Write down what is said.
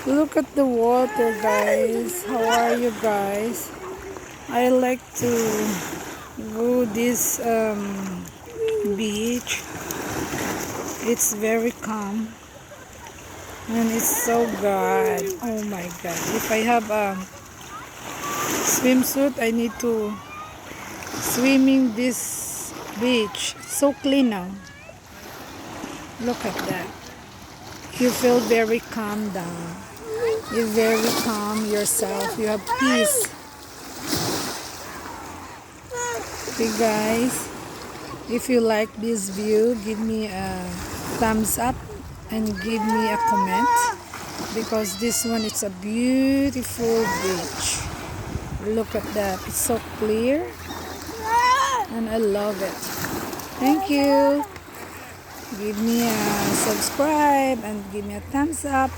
Look at the water, guys. How are you guys? I like to go this beach. It's very calm and it's so good. Oh my god. If I have a swimsuit, I need to swimming this beach. It's so clean now. Look at that. You feel very calm down. You very calm yourself. You have peace. Okay guys, if you like this view, give me a thumbs up and give me a comment, because this one is a beautiful beach. Look at that. It's so clear and I love it. Thank you. Give me a subscribe and give me a thumbs up.